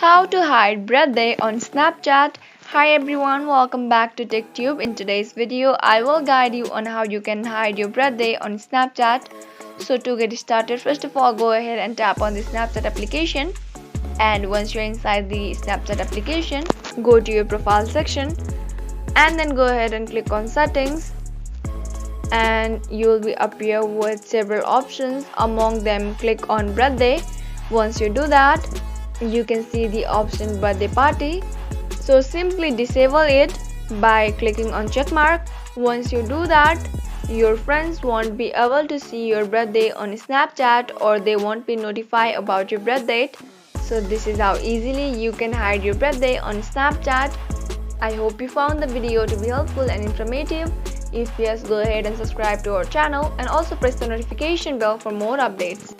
How to hide birthday on Snapchat. Hi everyone, welcome back to TechTube. In today's video, I will guide you on how you can hide your birthday on Snapchat. So to get started, first of all, go ahead and tap on the Snapchat application. And once you're inside the Snapchat application, go to your profile section and then go ahead and click on settings. And you will be appear with several options. Among them, click on birthday. Once you do that, you can see the option birthday party. So simply disable it by clicking on check mark. Once you do that, your friends won't be able to see your birthday on Snapchat, or they won't be notified about your birth date. So this is how easily you can hide your birthday on Snapchat. I hope you found the video to be helpful and informative. If yes, go ahead and subscribe to our channel and also press the notification bell for more updates.